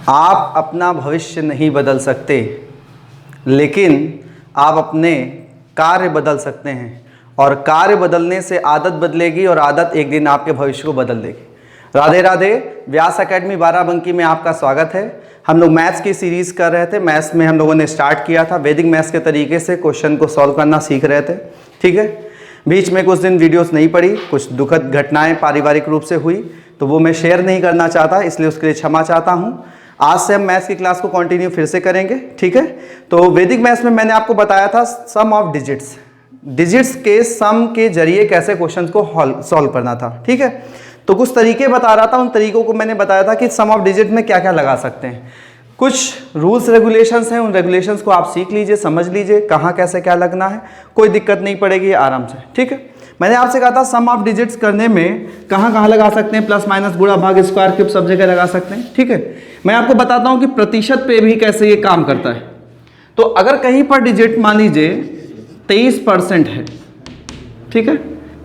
आप अपना भविष्य नहीं बदल सकते, लेकिन आप अपने कार्य बदल सकते हैं, और कार्य बदलने से आदत बदलेगी और आदत एक दिन आपके भविष्य को बदल देगी। राधे राधे। व्यास एकेडमी बाराबंकी में आपका स्वागत है। हम लोग मैथ्स की सीरीज़ कर रहे थे। मैथ्स में हम लोगों ने स्टार्ट किया था, वैदिक मैथ्स के तरीके से क्वेश्चन को सॉल्व करना सीख रहे थे। ठीक है, बीच में कुछ दिन वीडियोस नहीं पड़ी, कुछ दुखद घटनाएं पारिवारिक रूप से हुई, तो वो मैं शेयर नहीं करना चाहता, इसलिए उसके लिए क्षमा चाहता हूँ। आज से हम मैथ्स की क्लास को कंटिन्यू फिर से करेंगे। ठीक है, तो वैदिक मैथ्स में मैंने आपको बताया था सम ऑफ डिजिट्स के सम के जरिए कैसे क्वेश्चंस को सॉल्व करना था। ठीक है, तो कुछ तरीके बता रहा था, उन तरीकों को मैंने बताया था कि सम ऑफ डिजिट में क्या क्या लगा सकते हैं। कुछ रूल्स रेगुलेशंस हैं, उन रेगुलेशंस को आप सीख लीजिए, समझ लीजिए कहाँ कैसे क्या लगना है, कोई दिक्कत नहीं पड़ेगी आराम से। ठीक है, मैंने आपसे कहा था सम ऑफ डिजिट्स करने में कहाँ कहाँ लगा सकते हैं, प्लस माइनस गुणा भाग स्क्वायर क्यूब सब जगह लगा सकते हैं। ठीक है, मैं आपको बताता हूँ कि प्रतिशत पे भी कैसे ये काम करता है। तो अगर कहीं पर डिजिट मान लीजिए 23% है, ठीक है,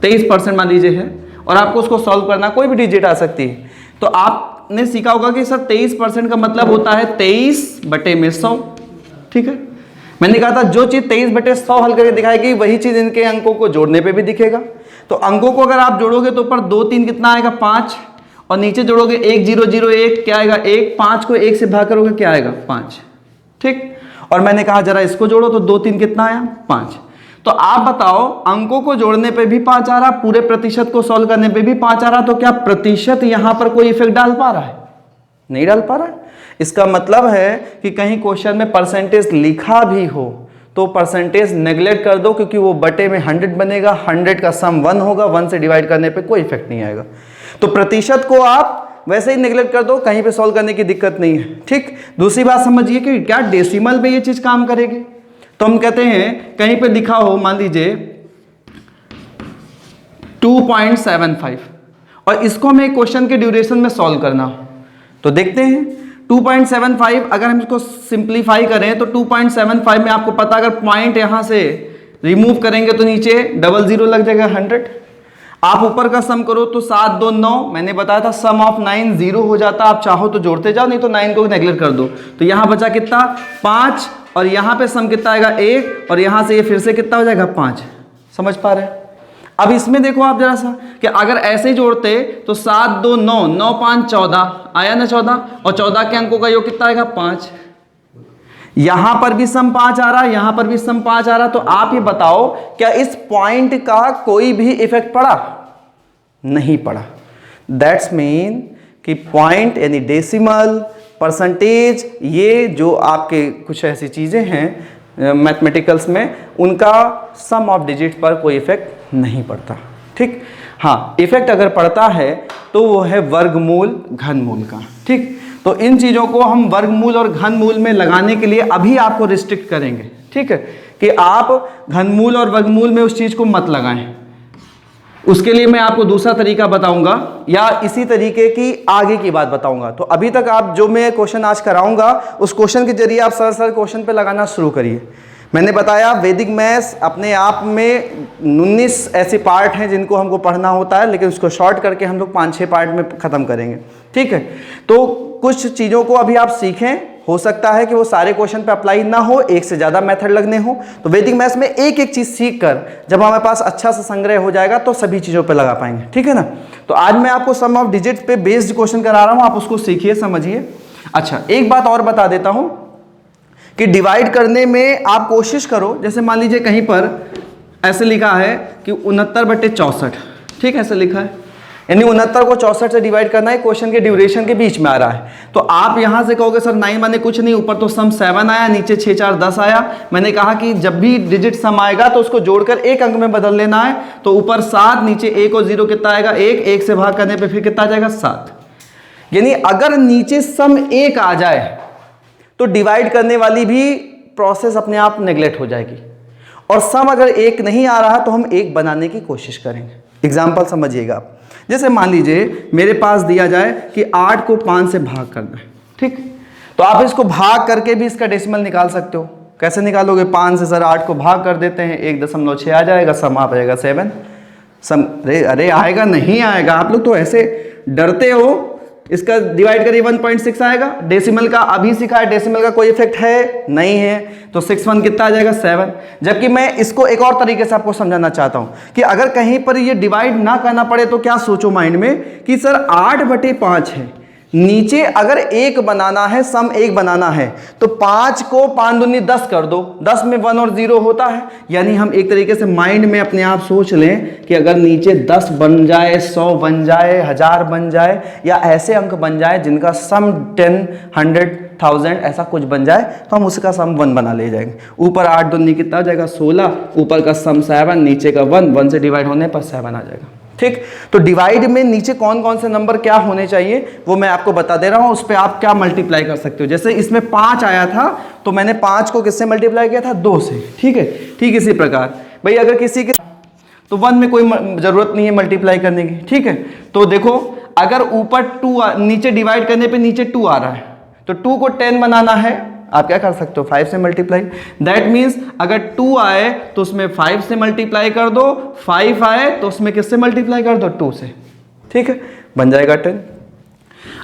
23% मान लीजिए है, और आपको उसको सॉल्व करना, कोई भी डिजिट आ सकती है, तो आपने सीखा होगा कि सर 23% का मतलब होता है 23/100। ठीक है, मैंने कहा था जो चीज़ 23/100 हल करके दिखाएगी वही चीज़ इनके अंकों को जोड़ने पे भी दिखेगा। तो अंकों को अगर आप जोड़ोगे तो ऊपर 2 3 कितना आएगा 5, और नीचे जोड़ोगे 1 0 0 1 क्या आएगा 1, 5 को 1 से भाग करोगे क्या आएगा 5। ठीक, और मैंने कहा जरा इसको जोड़ो तो 2 3 कितना आया 5। तो आप बताओ अंकों को जोड़ने पे भी 5 आ रहा, पूरे प्रतिशत को सॉल्व करने पे भी 5 आ रहा, तो क्या प्रतिशत यहां पर कोई इफेक्ट डाल पा रहा है? नहीं डाल पा रहा है। इसका मतलब है कि कहीं क्वेश्चन में परसेंटेज लिखा भी हो तो परसेंटेज नेग्लेक्ट कर दो, क्योंकि वो बटे में 100 बनेगा, 100 का सम 1 होगा, 1 से डिवाइड करने पे कोई इफेक्ट नहीं आएगा। तो प्रतिशत को आप वैसे ही नेग्लेक्ट कर दो, कहीं पे सॉल्व करने की दिक्कत नहीं है। ठीक, दूसरी बात समझिए कि क्या डेसिमल में ये चीज काम करेगी। तो हम कहते हैं कहीं पे लिखा हो मान लीजिए 2.75, और इसको हमें क्वेश्चन के ड्यूरेशन में सॉल्व करना हो, तो देखते हैं 2.75 अगर हम इसको सिंप्लीफाई करें तो 2.75 में आपको पता अगर पॉइंट यहां से रिमूव करेंगे तो नीचे 00 लग जाएगा 100। आप ऊपर का सम करो तो 7 2 9, मैंने बताया था सम ऑफ 9 0 हो जाता, आप चाहो तो जोड़ते जाओ, नहीं तो 9 को नेग्लेक्ट कर दो। तो यहां बचा कितना 5, और यहां पे सम कितना आएगा 1, और यहां से ये फिर से कितना हो जाएगा 5। समझ पा रहे हैं? अब इसमें देखो आप जरा सा कि अगर ऐसे ही जोड़ते तो 7 2 9 9 5 14 आया ना 14, और 14 के अंकों का योग कितना आएगा 5। यहां पर भी सम 5 आ रहा, यहां पर भी सम 5 आ रहा, तो आप ये बताओ क्या इस पॉइंट का कोई भी इफेक्ट पड़ा? नहीं पड़ा। दैट्स मीन कि पॉइंट यानी डेसिमल, परसेंटेज, ये जो आपके कुछ ऐसी चीजें हैं मैथमेटिकल्स में, उनका सम ऑफ डिजिट पर कोई इफेक्ट नहीं पड़ता। ठीक, हाँ इफेक्ट अगर पड़ता है तो वो है वर्गमूल घनमूल का। ठीक, तो इन चीज़ों को हम वर्गमूल और घनमूल में लगाने के लिए अभी आपको रिस्ट्रिक्ट करेंगे। ठीक है, कि आप घनमूल और वर्गमूल में उस चीज़ को मत लगाएं। उसके लिए मैं आपको दूसरा तरीका बताऊंगा, या इसी तरीके की आगे की बात बताऊंगा। तो अभी तक आप जो मैं क्वेश्चन आज कराऊंगा उस क्वेश्चन के जरिए आप सर क्वेश्चन पे लगाना शुरू करिए। मैंने बताया वैदिक मैथ्स अपने आप में 19 ऐसे पार्ट हैं जिनको हमको पढ़ना होता है, लेकिन उसको शॉर्ट करके हम लोग 5-6 पार्ट में ख़त्म करेंगे। ठीक है, तो कुछ चीज़ों को अभी आप सीखें, हो सकता है कि वो सारे क्वेश्चन पे अप्लाई ना हो, एक से ज़्यादा मेथड लगने हो, तो वैदिक मैथ्स में एक एक चीज़ सीख कर जब हमारे पास अच्छा सा संग्रह हो जाएगा तो सभी चीज़ों पे लगा पाएंगे। ठीक है ना, तो आज मैं आपको सम ऑफ डिजिट्स पे बेस्ड क्वेश्चन करा रहा हूँ, आप उसको सीखिए, समझिए। अच्छा, एक बात और बता देता हूँ कि डिवाइड करने में आप कोशिश करो, जैसे मान लीजिए कहीं पर ऐसे लिखा है कि 69/64, ठीक है, ऐसे लिखा है, यानी 69 को 64 से डिवाइड करना है, क्वेश्चन के ड्यूरेशन के बीच में आ रहा है। तो आप यहां से कहोगे सर 9 माने कुछ नहीं, ऊपर तो सम 7 आया, नीचे 6 4 10 आया। मैंने कहा कि जब भी डिजिट सम आएगा तो उसको जोड़कर एक अंक में बदल लेना है, तो ऊपर 7, नीचे 1 और 0 कितना आएगा 1, 1 से भाग करने पर फिर कितना आ जाएगा 7। यानी अगर नीचे सम 1 आ जाए तो डिवाइड करने वाली भी प्रोसेस अपने आप नेग्लेक्ट हो जाएगी, और सम अगर 1 नहीं आ रहा तो हम 1 बनाने की कोशिश करेंगे। एग्जाम्पल समझिएगा आप, जैसे मान लीजिए मेरे पास दिया जाए कि 8 को 5 से भाग करना है। ठीक, तो आप इसको भाग करके भी इसका डेसिमल निकाल सकते हो। कैसे निकालोगे? 5 से सर 8 को भाग कर देते हैं, 1.6 आ जाएगा, सम आ जाएगा 7। सम अरे आएगा नहीं आएगा, आप लोग तो ऐसे डरते हो इसका डिवाइड करिए 1.6 आएगा। डेसिमल का अभी सीखा है, डेसिमल का कोई इफेक्ट है नहीं है, तो 6 1 कितना आ जाएगा 7। जबकि मैं इसको एक और तरीके से आपको समझाना चाहता हूं कि अगर कहीं पर ये डिवाइड ना करना पड़े तो क्या सोचो माइंड में कि सर 8/5 है, नीचे अगर 1 बनाना है, सम 1 बनाना है, तो 5 को 5 दूनी 10 कर दो, 10 में 1 और 0 होता है। यानी हम एक तरीके से माइंड में अपने आप सोच लें कि अगर नीचे 10 बन जाए, 100 बन जाए, 1000 बन जाए, या ऐसे अंक बन जाए जिनका सम 10, 100, 1000 ऐसा कुछ बन जाए, तो हम उसका सम 1 बना ले जाएंगे। ऊपर 8 दूनी कितना हो जाएगा 16, ऊपर का सम 7, नीचे का 1, 1 से डिवाइड होने पर 7 आ जाएगा। ठीक, तो डिवाइड में नीचे कौन कौन से नंबर क्या होने चाहिए वो मैं आपको बता दे रहा हूं, उस पर आप क्या मल्टीप्लाई कर सकते हो। जैसे इसमें 5 आया था तो मैंने 5 को किससे मल्टीप्लाई किया था, 2 से। ठीक है, ठीक इसी प्रकार भाई अगर किसी के तो 1 में कोई जरूरत नहीं है मल्टीप्लाई करने की। ठीक है, तो देखो अगर ऊपर 2 नीचे डिवाइड करने पे नीचे 2 आ रहा है, तो 2 को 10 बनाना है, आप क्या कर सकते हो 5 से मल्टीप्लाई। दैट मीन्स अगर 2 आए तो उसमें 5 से मल्टीप्लाई कर दो, 5 आए तो उसमें किससे मल्टीप्लाई कर दो 2 से। ठीक है, बन जाएगा 10।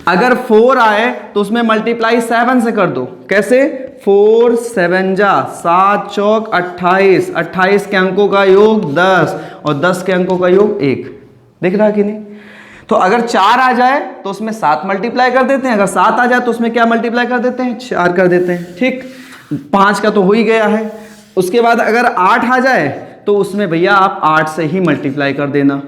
अगर 4 आए तो उसमें मल्टीप्लाई 7 से कर दो। कैसे, 4 7 जा 7 चौक 28, 28 के अंकों का योग 10 और 10 के अंकों का योग 1। दिख रहा कि नहीं। तो अगर 4 आ जाए तो उसमें 7 मल्टीप्लाई कर देते हैं, अगर 7 आ जाए तो उसमें क्या मल्टीप्लाई कर देते हैं 4 कर देते हैं। ठीक, 5 का तो हो ही गया है। उसके बाद अगर 8 आ जाए तो उसमें भैया आप 8 से ही मल्टीप्लाई कर देना।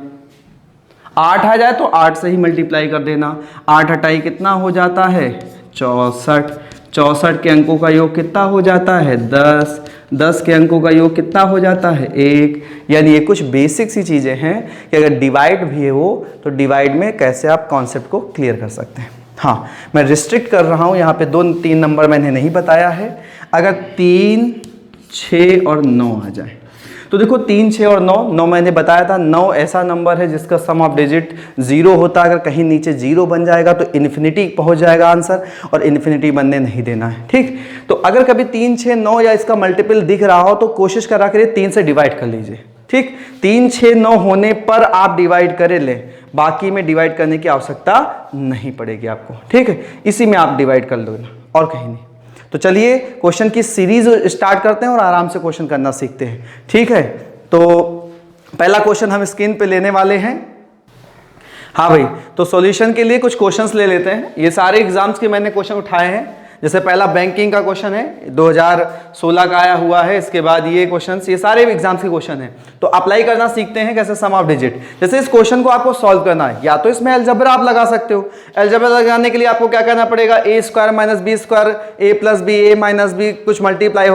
8 आ जाए तो 8 से ही मल्टीप्लाई कर देना। 8 हटाई कितना हो जाता है 64, 64 के अंकों का योग कितना हो जाता है 10, 10 के अंकों का योग कितना हो जाता है 1। यानी ये कुछ बेसिक सी चीज़ें हैं कि अगर डिवाइड भी हो तो डिवाइड में कैसे आप कॉन्सेप्ट को क्लियर कर सकते हैं। हाँ, मैं रिस्ट्रिक्ट कर रहा हूँ, यहाँ पे 2-3 नंबर मैंने नहीं बताया है। अगर 3, 6 और 9 आ जाए तो देखो 3, 6 और 9, 9 मैंने बताया था 9 ऐसा नंबर है जिसका सम ऑफ डिजिट 0 होता है। अगर कहीं नीचे 0 बन जाएगा तो इन्फिनिटी पहुंच जाएगा आंसर, और इन्फिनिटी बनने नहीं देना है। ठीक, तो अगर कभी 3, 6, 9 या इसका मल्टीपल दिख रहा हो तो कोशिश करा करिए 3 से डिवाइड कर लीजिए। ठीक, 3, 6, 9 होने पर आप डिवाइड करे लें, बाकी में डिवाइड करने की आवश्यकता नहीं पड़ेगी आपको। ठीक है, इसी में आप डिवाइड कर लो और कहीं नहीं। तो चलिए क्वेश्चन की सीरीज स्टार्ट करते हैं और आराम से क्वेश्चन करना सीखते हैं। ठीक है, तो पहला क्वेश्चन हम स्क्रीन पे लेने वाले हैं। हाँ भाई, तो सॉल्यूशन के लिए कुछ क्वेश्चंस ले लेते हैं। ये सारे एग्जाम्स के मैंने क्वेश्चन उठाए हैं। जैसे पहला बैंकिंग का क्वेश्चन है, 2016 का आया हुआ है। इसके बाद ये क्वेश्चंस, ये सारे एग्जाम्स के क्वेश्चन हैं। तो अप्लाई करना सीखते हैं कैसे सम ऑफ डिजिट। जैसे इस क्वेश्चन को आपको सॉल्व करना है, या तो इसमें अलजेब्रा आप लगा सकते हो। अलजेब्रा लगाने के लिए आपको क्या करना पड़ेगा, a² - b², a + b, a - b, कुछ मल्टीप्लाई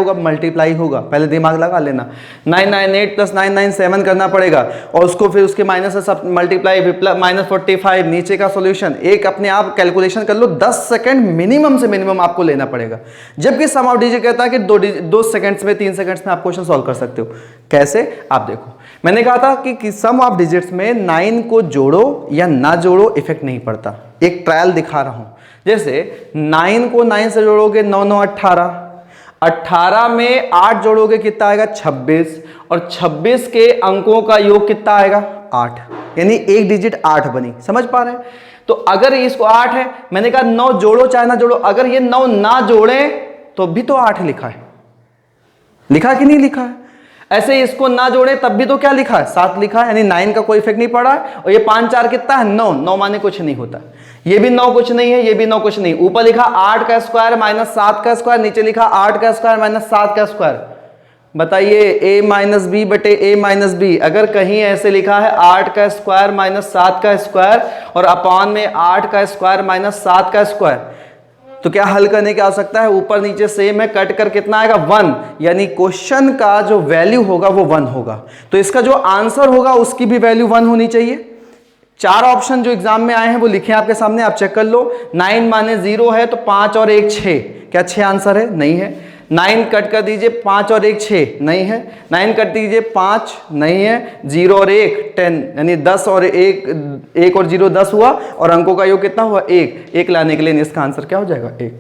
होगा, पहले दिमाग लगा लेना। 998 + 997 करना पड़ेगा, और उसको फिर उसके माइनस से सब मल्टीप्लाई, -45, नीचे का सोल्यूशन। एक अपने आप कैलकुलेशन कर लो, 10 सेकेंड मिनिमम से मिनिमम आपको लेना पड़ेगा। जबकि सम ऑफ डिजिट कहता है कि 2 सेकंड्स में, 3 सेकंड्स में आप क्वेश्चन सॉल्व कर सकते हो। कैसे, आप देखो, मैंने कहा था कि सम ऑफ डिजिट्स में 9 को जोड़ो या ना जोड़ो इफेक्ट नहीं पड़ता। एक ट्रायल दिखा रहा हूं। जैसे 9 को 9 से जोड़ोगे 9 9 18, 18 में 8 जोड़ोगे कितना आएगा 26, और 26 के अंकों का योग कितना आएगा 8, यानी एक डिजिट 8 बनी। समझ पा रहे हैं। तो अगर इसको 8 है, मैंने कहा 9 जोड़ो चाहे ना जोड़ो, अगर ये 9 ना जोड़े तो भी तो 8 लिखा है, लिखा कि नहीं लिखा है। ऐसे इसको ना जोड़े तब भी तो क्या लिखा है 7 लिखा है, यानी 9 का कोई इफेक्ट नहीं पड़ा है। और ये 5 4 कितना है 9, 9 माने कुछ नहीं होता। ये भी 9 कुछ नहीं है, ये भी 9 कुछ नहीं। ऊपर लिखा 8 का स्क्वायर - 7 का स्क्वायर, नीचे लिखा 8 का स्क्वायर - 7 का स्क्वायर। बताइए a - b बटे a - b, अगर कहीं ऐसे लिखा है 8 का स्क्वायर - 7 का स्क्वायर और अपॉन में 8 का स्क्वायर - 7 का स्क्वायर, तो क्या हल करने की आवश्यकता है, ऊपर नीचे सेम है, कट कर कितना आएगा 1, यानी क्वेश्चन का जो वैल्यू होगा वो 1 होगा। तो इसका जो आंसर होगा उसकी भी वैल्यू 1 होनी चाहिए। 4 ऑप्शन जो एग्जाम में आए हैं वो लिखे आपके सामने, आप चेक कर लो। 9 माने 0 है तो 5 और 1 6, क्या 6 आंसर है, नहीं है। 9 कट कर दीजिए, 5 और 1 6, नहीं है। 9 कट दीजिए 5, नहीं है। 0 और 1 10, यानी 10 और 1 और 0 10 हुआ, और अंकों का योग कितना हुआ 1 लाने के लिए इसका आंसर क्या हो जाएगा 1।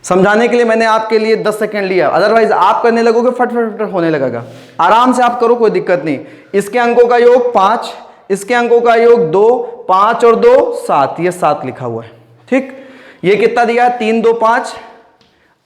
समझाने के लिए मैंने आपके लिए 10 सेकंड लिया, अदरवाइज आप करने लगोगे फट होने लगेगा। आराम से आप करो, कोई दिक्कत नहीं। इसके अंकों का योग 5, इसके अंकों का योग 2, 5 और 2 7, ये 7 लिखा हुआ है। ठीक, ये कितना दिया, 3 2 5,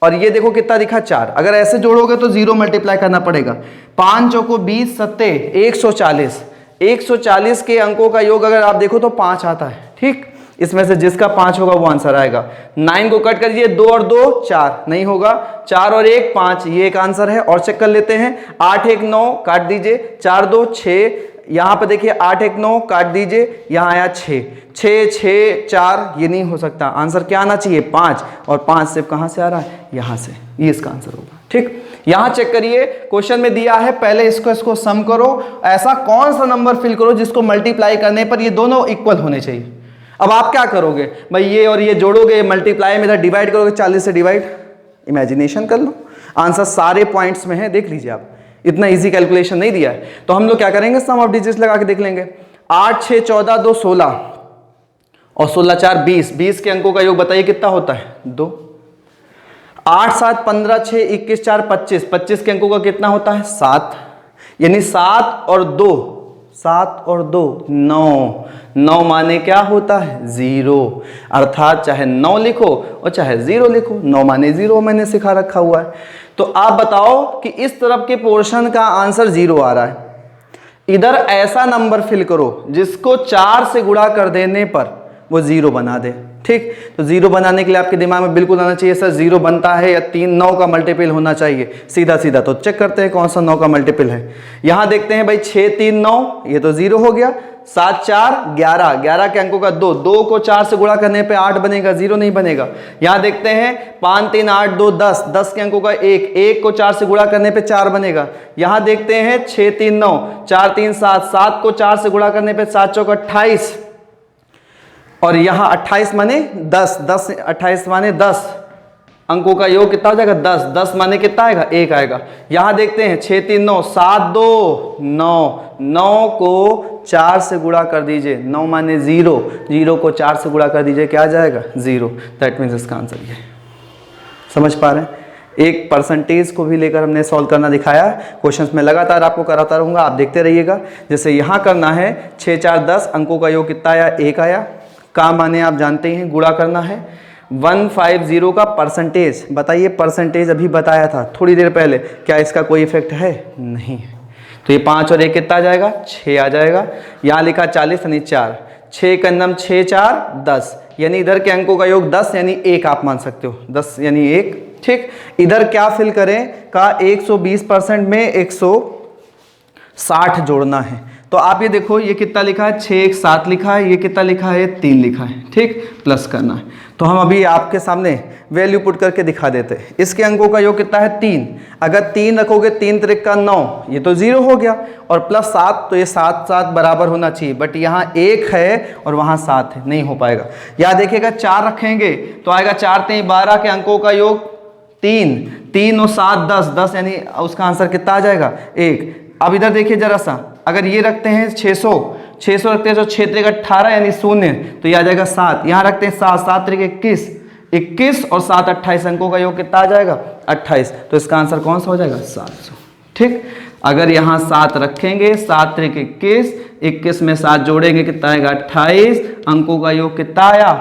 और ये देखो कितना दिखा 4। अगर ऐसे जोड़ोगे तो 0 मल्टीप्लाई करना पड़ेगा। 5 चौको 20, 7 140, 140 के अंकों का योग अगर आप देखो तो 5 आता है। ठीक, इसमें से जिसका 5 होगा वो आंसर आएगा। 9 को कट करिए, 2 और 2 4, नहीं होगा। 4 और 1 5, ये एक आंसर है। और चेक कर लेते हैं, 8 1 9 काट दीजिए, 4 2 6, यहाँ पे देखिए 8 1 9 काट दीजिए, यहाँ आया 6 6 6 4, ये नहीं हो सकता। आंसर क्या आना चाहिए, 5, और 5 सिर्फ कहाँ से आ रहा है, यहाँ से, ये इसका आंसर होगा। ठीक, यहाँ चेक करिए, क्वेश्चन में दिया है पहले इसको सम करो, ऐसा कौन सा नंबर फिल करो जिसको मल्टीप्लाई करने पर ये दोनों इक्वल होने चाहिए। अब आप क्या करोगे भाई, ये और ये जोड़ोगे, मल्टीप्लाई में इधर डिवाइड करोगे, 40 से डिवाइड, इमेजिनेशन कर लो, आंसर सारे पॉइंट्स में है, देख लीजिए आप, इतना इजी कैलकुलेशन नहीं दिया है। तो हम लोग क्या करेंगे, सम ऑफ डिजिट्स लगा के देख लेंगे। 8 6 14 2 16 और 16 4 20, 20 के अंकों का योग बताइए कितना होता है, 2। 8 7 15 6 21 4 25, 25 के अंकों का कितना होता है, 7, यानी 7 और 2 9, 9 माने क्या होता है, 0, अर्थात चाहे 9 लिखो और चाहे 0 लिखो, 9 माने 0 मैंने सिखा रखा हुआ है। तो आप बताओ कि इस तरफ के पोर्शन का आंसर 0 आ रहा है, इधर ऐसा नंबर फिल करो जिसको 4 से गुणा कर देने पर वो 0 बना दे। ठीक, तो 0 बनाने के लिए आपके दिमाग में बिल्कुल आना चाहिए सर 0 बनता है या 3 9 का मल्टीपल होना चाहिए, सीधा सीधा। तो चेक करते हैं कौन सा 9 का मल्टीपल है। यहां देखते हैं भाई 6 3 9, ये तो 0 हो गया। 7 4 11, 11 के अंकों का 2, 2 को 4 से गुणा करने पे 8 बनेगा, 0 नहीं बनेगा। यहां देखते हैं 5 3 8 2 10, 10 के अंकों का 1, 1 को 4 से गुणा करने पे 4 बनेगा। यहां देखते हैं 6 3 9, 4 3 7, 7 को 4 से गुणा करने पे 7 चौक 28, और यहां 28 माने 10, 10 28 माने 10, अंकों का योग कितना हो जाएगा, 10, 10 माने कितना आएगा, 1 आएगा। यहां देखते हैं 6 3 9, 7 2 9, 9 को 4 से गुणा कर दीजिए, 9 माने 0, 0 को 4 से गुणा कर दीजिए, क्या आ जाएगा, 0। दैट मीन्स इसका आंसर ये। समझ पा रहे हैं, एक परसेंटेज को भी लेकर हमने सॉल्व करना दिखाया। क्वेश्चंस में लगातार आपको कराता रहूंगा, आप देखते रहिएगा। जैसे यहां करना है 6 4 10, अंकों का योग कितना आया, 1 आया। का माने आप जानते हैं, गुणा करना है। 150 का परसेंटेज, बताइए परसेंटेज अभी बताया था थोड़ी देर पहले, क्या इसका कोई इफेक्ट है, नहीं है। तो ये 5 और 1 कितना आ जाएगा, 6 आ जाएगा। यहाँ लिखा 40 यानी 4, 6 का नम 6 4 10, यानी इधर के अंकों का योग 10 यानी 1 आप मान सकते हो, 10 यानी 1। ठीक, इधर क्या फिल करें का 120% में 160 जोड़ना है। तो आप ये देखो, ये कितना लिखा है, 6 1 7 लिखा है, ये कितना लिखा है, 3 लिखा है। ठीक, प्लस करना है। तो हम अभी आपके सामने वैल्यू पुट करके दिखा देते हैं। इसके अंकों का योग कितना है, 3। अगर 3 रखोगे, 3 त्रिक का 9, ये तो 0 हो गया, और प्लस 7, तो ये 7 7 बराबर होना चाहिए, बट यहाँ 1 है और वहाँ 7 है, नहीं हो पाएगा। यहाँ देखिएगा 4 रखेंगे तो आएगा 4 3 12 के अंकों का योग 3, 3 और 7 10, 10 यानी उसका आंसर कितना आ जाएगा, 1। अब इधर देखिए जरा सा, अगर ये रखते हैं 600 रखते हैं तो 6 3 18 यानी 0, तो ये आ जाएगा 7। यहाँ रखते हैं 7 7 3 21, 21 और 7 28, अंकों का योग कितना आ जाएगा, 28। तो इसका आंसर कौन सा हो जाएगा, 700। ठीक, अगर यहाँ 7 रखेंगे, 7 3 21, 21 में 7 जोड़ेंगे कितना आएगा, 28, अंकों का योग कितना आया,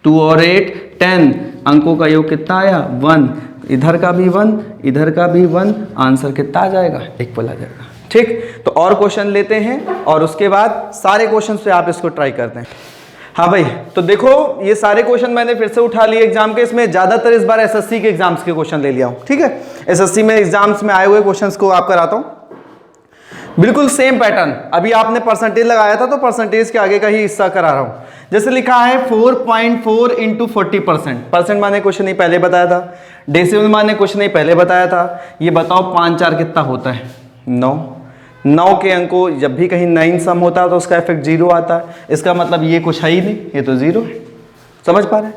2 और 8 10, अंकों का योग कितना आया, 1। इधर का भी 1, इधर का भी 1, आंसर कितना आ जाएगा, इक्वल आ जाएगा। ठीक, तो और क्वेश्चन लेते हैं और उसके बाद सारे क्वेश्चन पे आप इसको ट्राई करते हैं। हाँ भाई, तो देखो ये सारे क्वेश्चन मैंने फिर से उठा लिए एग्जाम के। इसमें ज्यादातर इस बार एसएससी के एग्जाम्स के क्वेश्चन ले लिया हूं। ठीक है, एसएससी में एग्जाम्स में आए हुए क्वेश्चंस को आप कराता हूं। बिल्कुल सेम पैटर्न, अभी आपने परसेंटेज लगाया था तो परसेंटेज के आगे का ही हिस्सा करा रहा हूं। जैसे लिखा है 4.4 इंटू 40%, परसेंट माने कुछ नहीं पहले बताया था, डेसिमल माने कुछ नहीं पहले बताया था। ये बताओ 5 4 कितना होता है, 9। 9 के अंकों जब भी कहीं 9 सम होता है तो उसका इफेक्ट 0 आता है, इसका मतलब ये कुछ है ही नहीं, ये तो 0 है। समझ पा रहे हैं।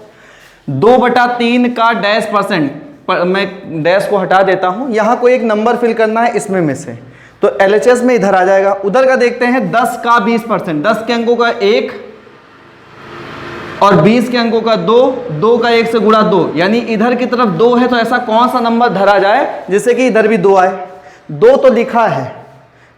2/3 का डैश परसेंट, मैं डैश को हटा देता हूं, यहां कोई एक नंबर फिल करना है इसमें में से, तो LHS में इधर आ जाएगा। उधर का देखते हैं 10 का 20%, 10 के अंकों का 1 और 20 के अंकों का 2, 2 का 1 से गुणा 2, यानी इधर की तरफ 2 है, तो ऐसा कौन सा नंबर धरा जाए जिससे कि इधर भी 2 आए। 2 तो लिखा है,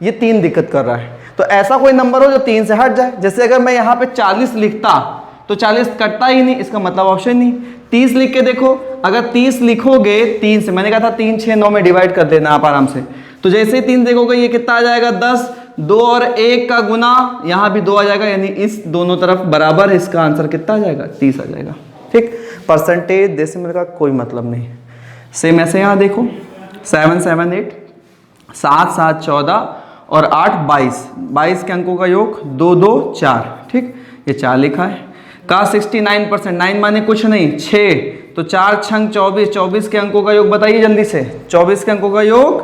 ये 3 दिक्कत कर रहा है, तो ऐसा कोई नंबर हो जो 3 से हट जाए। जैसे अगर मैं यहाँ पे 40 लिखता तो 40 कटता ही नहीं, इसका मतलब ऑप्शन नहीं। 30 लिख के देखो, अगर 30 लिखोगे 3 से, मैंने कहा था 3 6 9 में डिवाइड कर देना आप आराम से, तो जैसे ही 3 देखोगे ये कितना आ जाएगा 10, 2 और 1 का गुना यहाँ भी 2 आ जाएगा, यानी इस दोनों तरफ बराबर, इसका आंसर कितना आ जाएगा 30 आ जाएगा। ठीक, परसेंटेज डेसिमल का कोई मतलब नहीं। सेम ऐसे यहाँ देखो 7 7 8, 7 7 14 और 8 22, 22 के अंकों का योग 2 2 4। ठीक, ये 4 लिखा है। का 69%, 9 माने कुछ नहीं 6, तो 4 छंग 24, 24 के अंकों का योग बताइए जल्दी से, 24 के अंकों का योग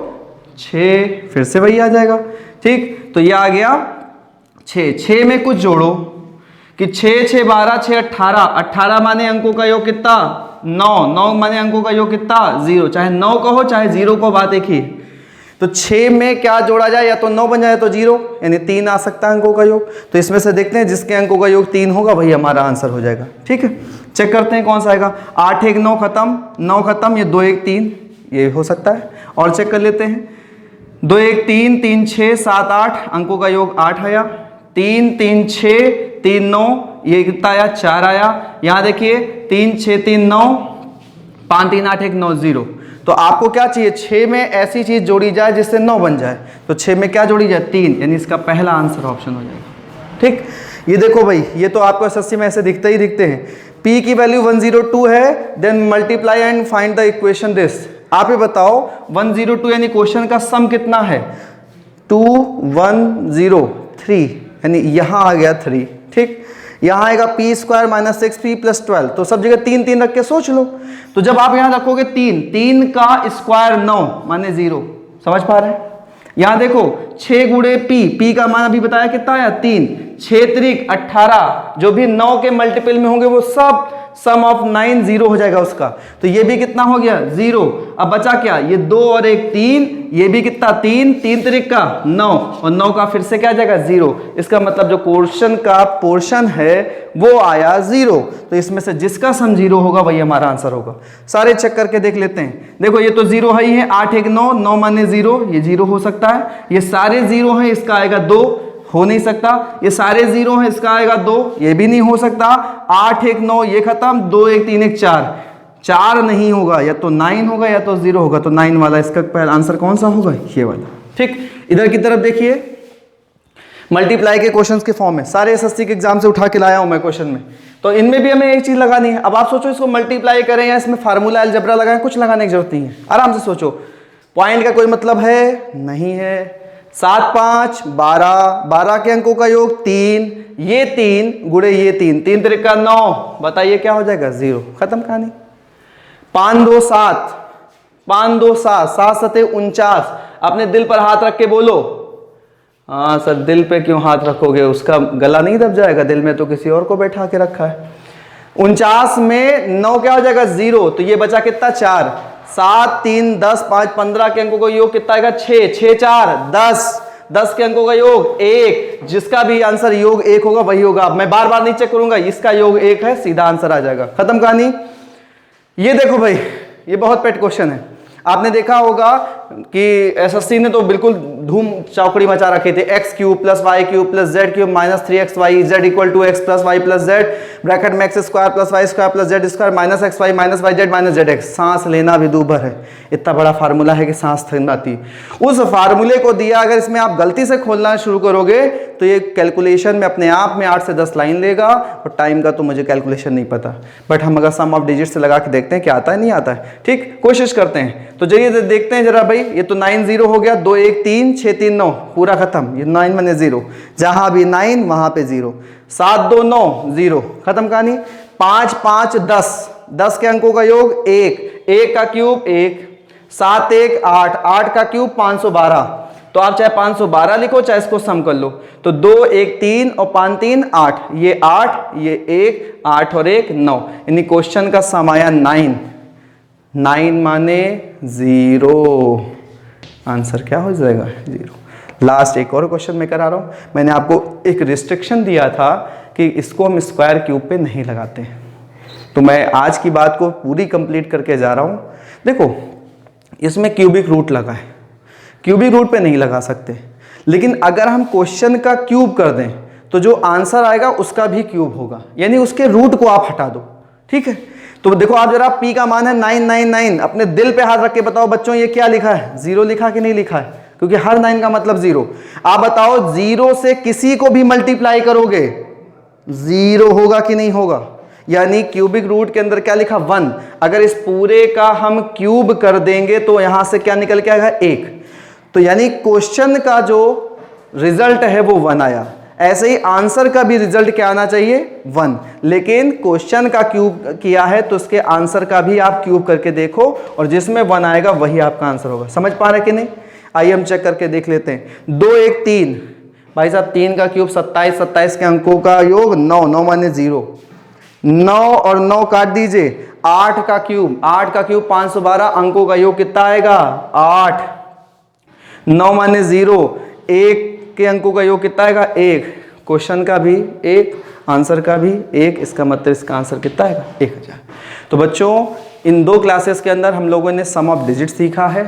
6, फिर से वही आ जाएगा। ठीक, तो ये आ गया 6, 6 में कुछ जोड़ो कि 6 6 12 6 18, 18 माने अंकों का योग कितना 9, 9 माने अंकों का योग कितना 0, चाहे 9 कहो चाहे 0 को, बात एक ही। तो 6 में क्या जोड़ा जाए, या तो 9 बन जाए या तो 0, यानी 3 आ सकता है अंकों का योग। तो इसमें से देखते हैं जिसके अंकों का योग 3 होगा वही हमारा आंसर हो जाएगा। ठीक है, चेक करते हैं कौन सा आएगा। 8 1 9 खत्म, 9 खत्म, ये 2 1 3, ये हो सकता है। और चेक कर लेते हैं, 2 1 3 3 6 7 8, अंकों का योग 8 आया, 3 3 6 3 9, ये कितना आया 4 आया। यहाँ देखिए 3 6 3 9, 5 3 8 1 9 0। तो आपको क्या चाहिए, 6 में ऐसी चीज जोड़ी जाए जिससे 9 बन जाए, तो 6 में क्या जोड़ी जाए 3, यानी इसका पहला आंसर ऑप्शन हो जाएगा। ठीक, ये देखो भाई, ये तो आपको एसएससी में ऐसे दिखते ही दिखते हैं। p की वैल्यू 102 है, then multiply and find the equation this. आप ये बताओ 102 यानी क्वेश्चन का सम कितना है 2103, यानी यहां आ गया 3। ठीक, यहां आएगा p square minus 6p plus 12, तो सब जगह 3 3 रख के सोच लो। तो जब आप यहां रखोगे 3, 3 का स्क्वायर 9 माने 0, समझ पा रहे हैं। यहां देखो 6 गुणे p का मान अभी बताया कितना आया 3, 6 त्रिक 18, जो भी 9 के मल्टीपल में होंगे वो सब सम ऑफ 9 0 हो जाएगा उसका। तो ये भी कितना हो गया 0। अब बचा क्या, ये 2 और 1 3, ये भी कितना 3, 3 त्रिक का 9, और 9 का फिर से क्या जाएगा 0। इसका मतलब जो क्वेश्चन का पोर्शन है वो आया 0। तो इसमें से जिसका सम 0 होगा वही हमारा आंसर होगा। सारे चेक करके देख लेते हैं। देखो ये तो 0 ही है, 8 1 9, 9 माने 0, ये 0 हो सकता है। ये सारे 0 हैं, इसका आएगा 2, हो नहीं सकता। ये सारे 0 हैं, इसका आएगा 2, ये भी नहीं हो सकता। 8 1 9, ये खत्म, 2 1 3 1 4, 4 नहीं होगा, या तो 9 होगा या तो 0 होगा। तो 9 वाला इसका पहला आंसर कौन सा होगा, ये वाला। ठीक, इधर की तरफ देखिए, मल्टीप्लाई के क्वेश्चंस के फॉर्म में सारे एसएससी के एग्जाम से उठा के लाया हूं मैं क्वेश्चन में। तो इनमें भी हमें एक चीज लगानी है। अब आप सोचो इसको मल्टीप्लाई करें या इसमें फार्मूला अलजेब्रा लगाएं, कुछ लगाने की जरूरत नहीं है, आराम से सोचो। पॉइंट का कोई मतलब है नहीं है। 7 5 12, 12 के अंकों का योग 3, ये 3 गुणे ये 3, 3 त्रिक का 9, बताइए क्या हो जाएगा 0, खत्म कहानी। 5 2 7, 5 2 7, 7 7 49, अपने दिल पर हाथ रख के बोलो। हाँ सर, दिल पे क्यों हाथ रखोगे, उसका गला नहीं दब जाएगा, दिल में तो किसी और को बैठा के रखा है। 49 में 9 क्या हो जाएगा 0, तो ये बचा कितना 4, 7 3 10 5 15 के अंकों का योग कितना आएगा 6, 6 4 10, 10 के अंकों का योग 1, जिसका भी आंसर योग 1 होगा वही होगा। मैं बार बार नहीं चेक करूंगा, इसका योग 1 है, सीधा आंसर आ जाएगा, खत्म कहानी। ये देखो भाई, ये बहुत पेट क्वेश्चन है। आपने देखा होगा कि एसएससी ने तो बिल्कुल धूम चौकड़ी मचा रखी थी। X cube plus Y cube plus Z cube minus 3xy Z equal to X plus Y plus Z bracket में X square plus Y square plus Z square minus X Y minus Y Z minus Z X. सांस लेना भी दूभर है, इतना बड़ा formula है कि सांस थक आती। उस फार्मूले को दिया, अगर इसमें आप गलती से खोलना शुरू करोगे तो ये कैलकुलेशन में अपने आप में 8 से 10 लाइन लेगा, और टाइम का तो मुझे कैलकुलेशन नहीं पता, बट हम अगर सम ऑफ डिजिट से लगा के देखते हैं क्या आता है नहीं आता है। ठीक, कोशिश करते हैं। तो चलिए देखते हैं जरा भाई, ये तो 9 0 हो गया, 2 1 3 6 3 9 पूरा खत्म। ये 9 माने 0, जहां भी 9 वहां पे 0, 7 2 9 0, खत्म कहानी। 5 5 10, 10 के अंकों का योग 1, 1 का क्यूब 1, 7 1 8, 8 का क्यूब 512। तो आप चाहे 512 लिखो चाहे इसको सम कर लो। तो 2 1 3 और 5 3 8, ये 8, ये 1 8 और 1 9, यानी क्वेश्चन का सम आया 9। 9 माने 0, आंसर क्या हो जाएगा 0। लास्ट एक और क्वेश्चन मैं करा रहा हूं। मैंने आपको एक रिस्ट्रिक्शन दिया था कि इसको हम स्क्वायर क्यूब पे नहीं लगाते हैं, तो मैं आज की बात को पूरी कंप्लीट करके जा रहा हूं। देखो इसमें क्यूबिक रूट लगा है, क्यूबिक रूट पे नहीं लगा सकते, लेकिन अगर हम क्वेश्चन का क्यूब कर दें तो जो आंसर आएगा उसका भी क्यूब होगा, यानी उसके रूट को आप हटा दो। ठीक है, तो देखो आप जरा p का मान है 999, अपने दिल पे हाथ रख के बताओ बच्चों ये क्या लिखा है, 0 लिखा कि नहीं लिखा है, क्योंकि हर 9 का मतलब 0। आप बताओ 0 से किसी को भी मल्टीप्लाई करोगे 0 होगा कि नहीं होगा, यानी क्यूबिक रूट के अंदर क्या लिखा 1। अगर इस पूरे का हम क्यूब कर देंगे तो यहां से क्या निकल के आएगा 1। तो यानी क्वेश्चन का जो रिजल्ट है वो 1 आया। ऐसे ही आंसर का भी रिजल्ट क्या आना चाहिए 1, लेकिन क्वेश्चन का क्यूब किया है तो उसके आंसर का भी आप क्यूब करके देखो और जिसमें 1 आएगा वही आपका आंसर होगा। समझ पा रहे कि नहीं? आइए हम चेक करके देख लेते हैं। 2 1 3, भाई साहब 3 का क्यूब 27, 27 के अंकों का योग 9, 9 माने 0, 9 और 9 काट दीजिए। 8 का क्यूब 512, अंकों का योग कितना आएगा 8, 9 माने 0, 1 के अंकों का योग कितना आएगा 1, क्वेश्चन का भी 1, आंसर का भी 1, इसका मतलब इसका आंसर कितना आएगा 1000। तो बच्चों इन 2 क्लासेस के अंदर हम लोगों ने सम ऑफ डिजिट सीखा है,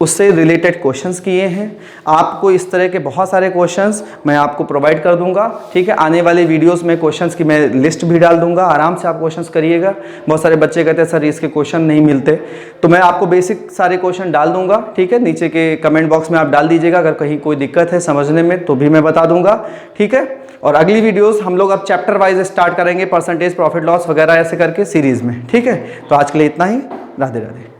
उससे रिलेटेड क्वेश्चंस किए हैं। आपको इस तरह के बहुत सारे क्वेश्चंस मैं आपको प्रोवाइड कर दूंगा। ठीक है, आने वाले वीडियोस में क्वेश्चंस की मैं लिस्ट भी डाल दूंगा, आराम से आप क्वेश्चंस करिएगा। बहुत सारे बच्चे कहते हैं सर इसके क्वेश्चन नहीं मिलते, तो मैं आपको बेसिक सारे क्वेश्चन डाल दूंगा। ठीक है, नीचे के कमेंट बॉक्स में आप डाल दीजिएगा, अगर कहीं कोई दिक्कत है समझने में तो भी मैं बता दूंगा। ठीक है, और अगली वीडियोस हम लोग अब चैप्टर वाइज स्टार्ट करेंगे, परसेंटेज, प्रॉफिट लॉस वगैरह ऐसे करके सीरीज में। ठीक है, तो आज के लिए इतना ही। राधे राधे।